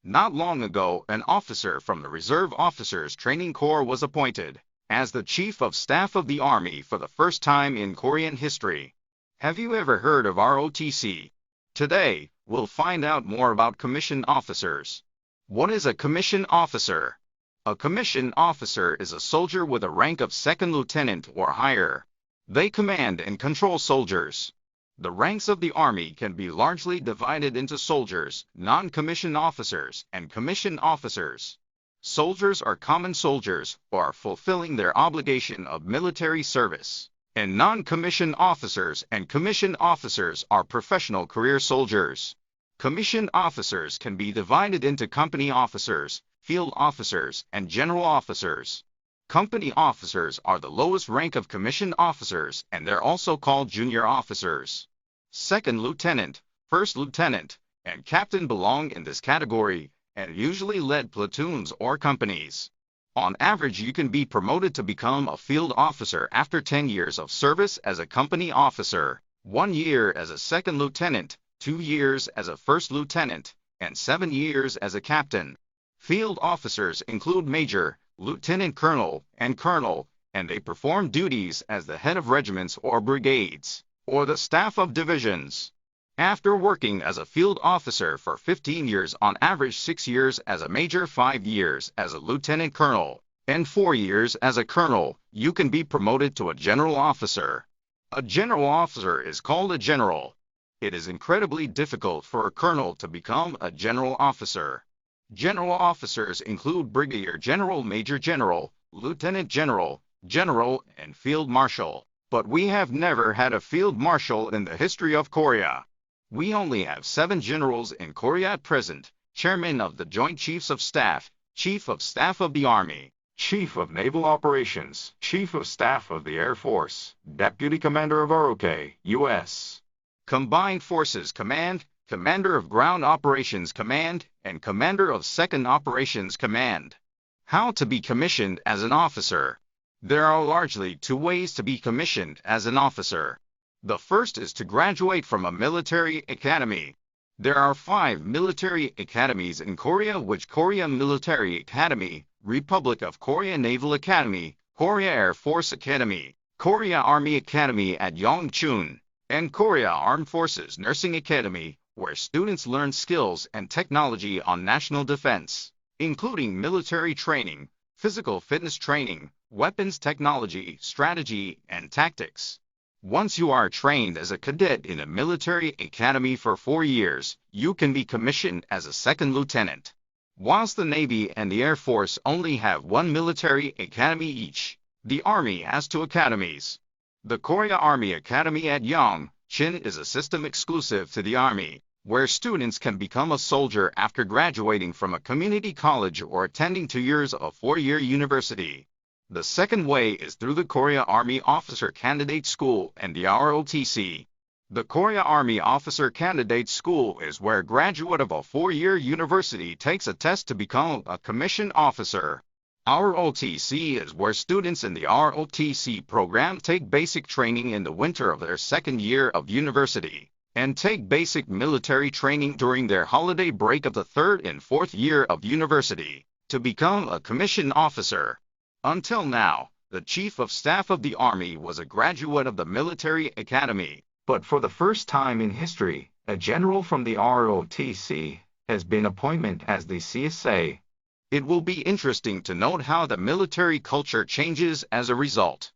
Not long ago, an officer from the Reserve Officers Training Corps was appointed as the Chief of Staff of the Army for the first time in Korean history. Have you ever heard of ROTC? Today, we'll find out more about commissioned officers. What is a commissioned officer? A commissioned officer is a soldier with a rank of second lieutenant or higher. They command and control soldiers. The ranks of the Army can be largely divided into soldiers, non-commissioned officers, and commissioned officers. Soldiers are common soldiers who are fulfilling their obligation of military service, and non-commissioned officers and commissioned officers are professional career soldiers. Commissioned officers can be divided into company officers, field officers, and general officers. Company officers are the lowest rank of commissioned officers, and they're also called junior officers. Second lieutenant, first lieutenant, and captain belong in this category, and usually led platoons or companies. On average, you can be promoted to become a field officer after 10 years of service as a company officer, 1 year as a second lieutenant, 2 years as a first lieutenant, and 7 years as a captain. Field officers include major, lieutenant colonel, and they perform duties as the head of regiments or brigades, or the staff of divisions. After working as a field officer for 15 years, on average 6 years as a major, 5 years as a lieutenant colonel, and 4 years as a colonel, you can be promoted to a general officer. A general officer is called a general. It is incredibly difficult for a colonel to become a general officer. General officers include brigadier general, major general, lieutenant general, general, and field marshal. But we have never had a field marshal in the history of Korea. We only have 7 generals in Korea at present: Chairman of the Joint Chiefs of Staff, Chief of Staff of the Army, Chief of Naval Operations, Chief of Staff of the Air Force, Deputy Commander of ROK, U.S. Combined Forces Command, Commander of Ground Operations Command, and Commander of Second Operations Command. How to be commissioned as an officer? There are largely 2 ways to be commissioned as an officer. The first is to graduate from a military academy. There are 5 military academies in Korea, which Korea Military Academy, Republic of Korea Naval Academy, Korea Air Force Academy, Korea Army Academy at Yongchun, and Korea Armed Forces Nursing Academy, where students learn skills and technology on national defense, including military training, physical fitness training, weapons technology, strategy, and tactics. Once you are trained as a cadet in a military academy for 4 years, you can be commissioned as a second lieutenant. Whilst the Navy and the Air Force only have 1 military academy each, the Army has 2 academies. The Korea Army Academy at Yongchun is a system exclusive to the Army, where students can become a soldier after graduating from a community college or attending 2 years of 4-year university. The second way is through the Korea Army Officer Candidate School and the ROTC. The Korea Army Officer Candidate School is where a graduate of a 4-year university takes a test to become a commissioned officer. ROTC is where students in the ROTC program take basic training in the winter of their 2nd year of university, and take basic military training during their holiday break of the 3rd and 4th year of university, to become a commissioned officer. Until now, the Chief of Staff of the Army was a graduate of the military academy, but for the first time in history, a general from the ROTC has been appointed as the CSA. It will be interesting to note how the military culture changes as a result.